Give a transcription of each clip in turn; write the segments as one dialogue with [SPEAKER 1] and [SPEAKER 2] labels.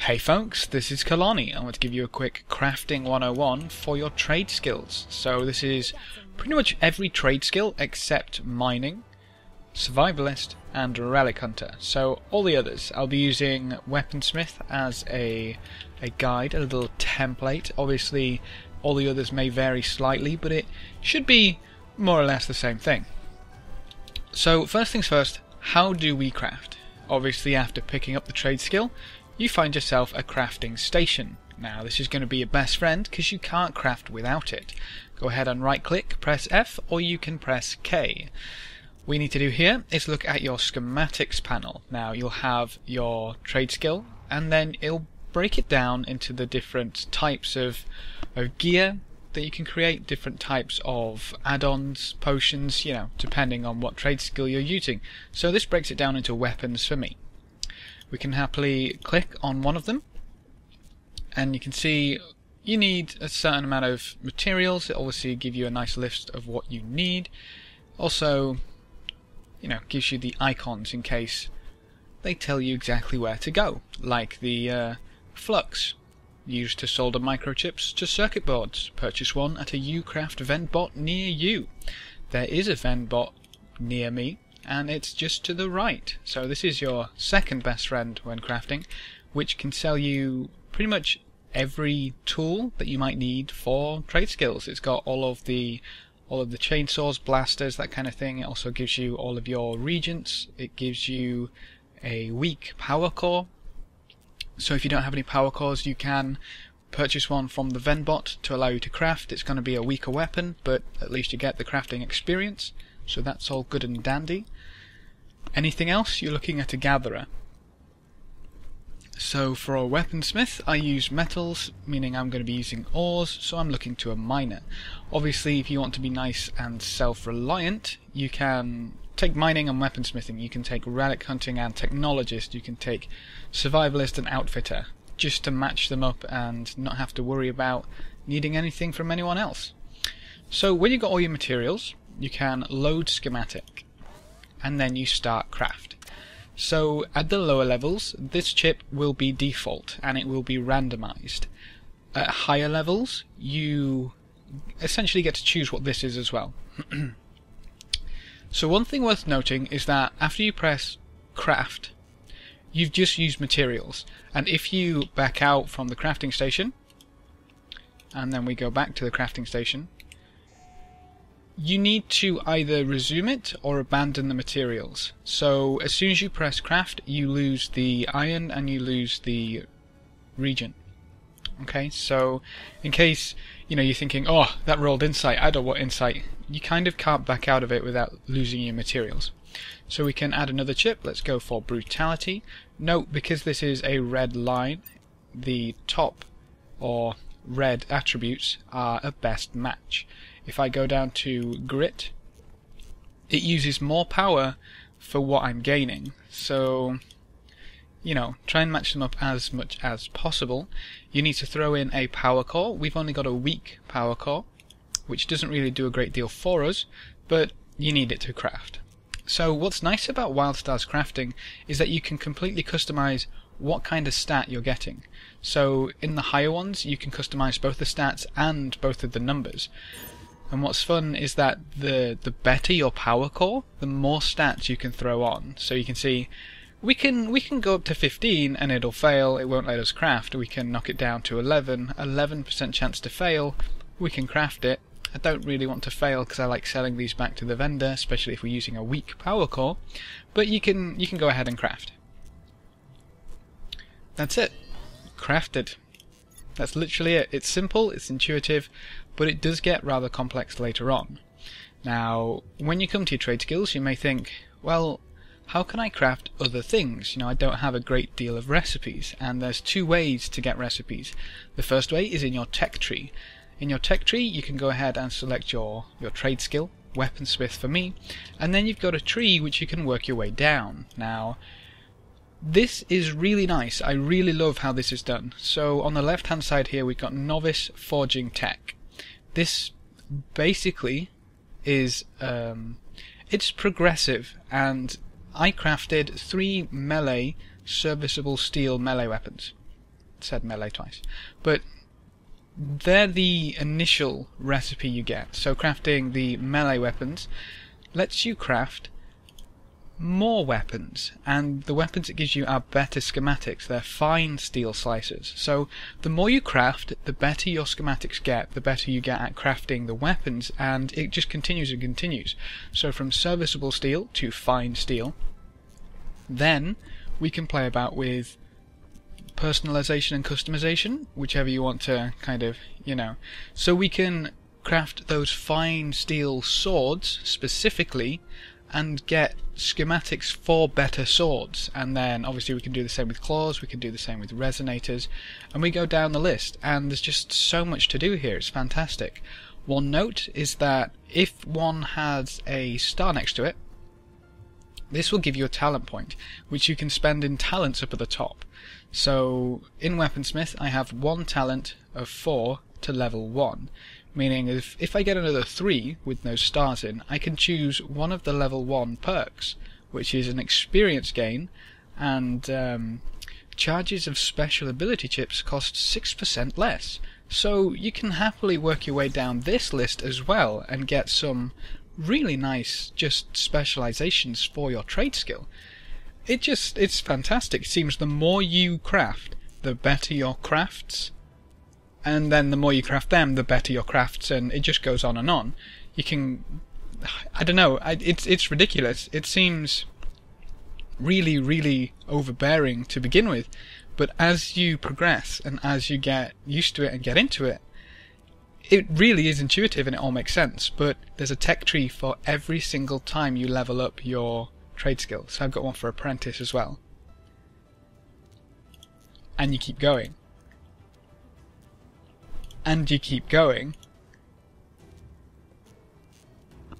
[SPEAKER 1] Hey folks, this is Kalani. I want to give you a quick crafting 101 for your trade skills. So this is pretty much every trade skill except mining, survivalist and relic hunter. So all the others, I'll be using Weaponsmith as a guide, a little template. Obviously all the others may vary slightly, but it should be more or less the same thing. So first things first, how do we craft? Obviously after picking up the trade skill, you find yourself a crafting station. Now this is going to be your best friend because you can't craft without it. Go ahead and right click, press F, or you can press K. What you need to do here is look at your schematics panel. Now you'll have your trade skill and then it'll break it down into the different types of gear that you can create, different types of add-ons, potions, you know, depending on what trade skill you're using. So this breaks it down into weapons for me. We can happily click on one of them and you can see you need a certain amount of materials. It obviously gives you a nice list of what you need. Also, you know, gives you the icons in case they tell you exactly where to go, like the flux used to solder microchips to circuit boards. Purchase one at a Ucraft vendbot near you. There is a vendbot near me and it's just to the right. So this is your second best friend when crafting, which can sell you pretty much every tool that you might need for trade skills. It's got all of the chainsaws, blasters, that kind of thing. It also gives you all of your regents. It gives you a weak power core. So if you don't have any power cores, you can purchase one from the vendbot to allow you to craft. It's going to be a weaker weapon, but at least you get the crafting experience. So that's all good and dandy. Anything else? You're looking at a gatherer. So for a weaponsmith, I use metals, meaning I'm going to be using ores, so I'm looking to a miner. Obviously, if you want to be nice and self-reliant, you can take mining and weaponsmithing. You can take relic hunting and technologist. You can take survivalist and outfitter, just to match them up and not have to worry about needing anything from anyone else. So when you've got all your materials, you can load schematic and then you start craft. So at the lower levels this chip will be default and it will be randomized. At higher levels you essentially get to choose what this is as well. So one thing worth noting is that after you press craft you've just used materials, and if you back out from the crafting station and then we go back to the crafting station, you need to either resume it or abandon the materials. So as soon as you press craft you lose the iron and you lose the regent. Okay, so in case you're thinking, oh, that rolled insight, I don't want insight, you kind of can't back out of it without losing your materials. So we can add another chip. Let's go for brutality. Note, because this is a red line, the top or red attributes are a best match. If I go down to grit, it uses more power for what I'm gaining. So, try and match them up as much as possible. You need to throw in a power core. We've only got a weak power core, which doesn't really do a great deal for us, but you need it to craft. So what's nice about Wildstar's crafting is that you can completely customize what kind of stat you're getting. So in the higher ones you can customize both the stats and both of the numbers. And what's fun is that the better your power core, the more stats you can throw on. So you can see we can go up to 15 and it'll fail, it won't let us craft. We can knock it down to 11% chance to fail, we can craft it. I don't really want to fail because I like selling these back to the vendor, especially if we're using a weak power core, but you can go ahead and craft. That's it. Crafted. That's literally it. It's simple, it's intuitive, but it does get rather complex later on. Now, when you come to your trade skills, you may think, well, how can I craft other things? I don't have a great deal of recipes, and there's two ways to get recipes. The first way is in your tech tree. In your tech tree, you can go ahead and select your trade skill, Weaponsmith for me, and then you've got a tree which you can work your way down. Now, this is really nice. I really love how this is done. So on the left hand side here we've got Novice Forging Tech. This basically is it's progressive, and I crafted 3 melee serviceable steel melee weapons. said melee twice. But they're the initial recipe you get. So crafting the melee weapons lets you craft more weapons, and the weapons it gives you are better schematics. They're fine steel slicers. So the more you craft, the better your schematics get, the better you get at crafting the weapons, and it just continues and continues. So from serviceable steel to fine steel. Then we can play about with personalization and customization, whichever you want to kind of, So we can craft those fine steel swords specifically and get schematics for better swords, and then obviously we can do the same with claws, we can do the same with resonators, and we go down the list, and there's just so much to do here. It's fantastic. One note is that if one has a star next to it, this will give you a talent point, which you can spend in talents up at the top. So in Weaponsmith I have 1 talent of 4 to level 1, meaning if I get another 3 with no stars in, I can choose one of the level 1 perks, which is an experience gain, and charges of special ability chips cost 6% less. So you can happily work your way down this list as well and get some really nice just specializations for your trade skill. It's fantastic. It seems the more you craft, the better your crafts, and then the more you craft them, the better your crafts, and it just goes on and on. You can, I don't know, it's ridiculous. It seems really, really overbearing to begin with, but as you progress and as you get used to it and get into it, it really is intuitive and it all makes sense. But there's a tech tree for every single time you level up your trade skill. So I've got one for apprentice as well. And you keep going. And you keep going.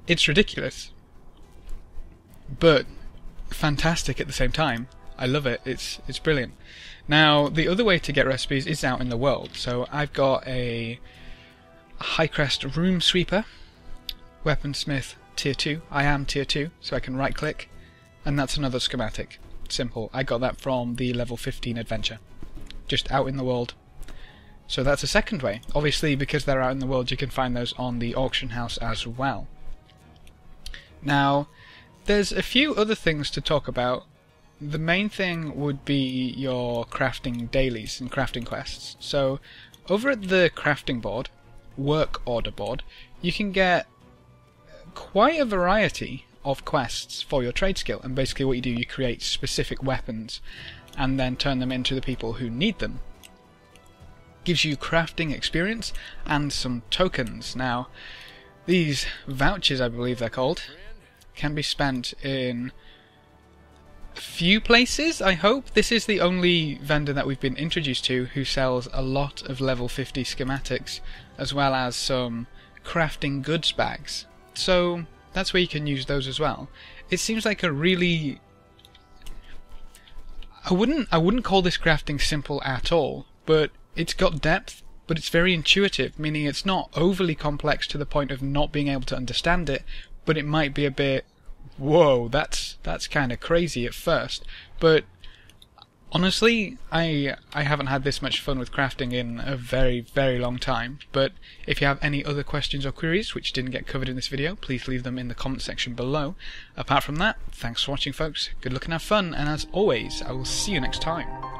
[SPEAKER 1] It's ridiculous, but fantastic at the same time. I love it. It's brilliant. Now the other way to get recipes is out in the world. So I've got a High Crest Room Sweeper, Weaponsmith Tier 2. I am Tier 2, so I can right click, and that's another schematic. Simple. I got that from the level 15 adventure. Just out in the world. So that's a second way. Obviously, because they're out in the world, you can find those on the auction house as well. Now, there's a few other things to talk about. The main thing would be your crafting dailies and crafting quests. So, over at the crafting board, work order board, you can get quite a variety of quests for your trade skill. And basically what you do, you create specific weapons and then turn them into the people who need them. Gives you crafting experience and some tokens. Now, these vouchers, I believe they're called, can be spent in a few places, I hope. This is the only vendor that we've been introduced to who sells a lot of level 50 schematics, as well as some crafting goods bags. So that's where you can use those as well. It seems like a really... I wouldn't call this crafting simple at all, but it's got depth, but it's very intuitive, meaning it's not overly complex to the point of not being able to understand it, but it might be a bit, whoa, that's kind of crazy at first. But honestly, I haven't had this much fun with crafting in a very, very long time. But if you have any other questions or queries which didn't get covered in this video, please leave them in the comment section below. Apart from that, thanks for watching, folks. Good luck and have fun, and as always, I will see you next time.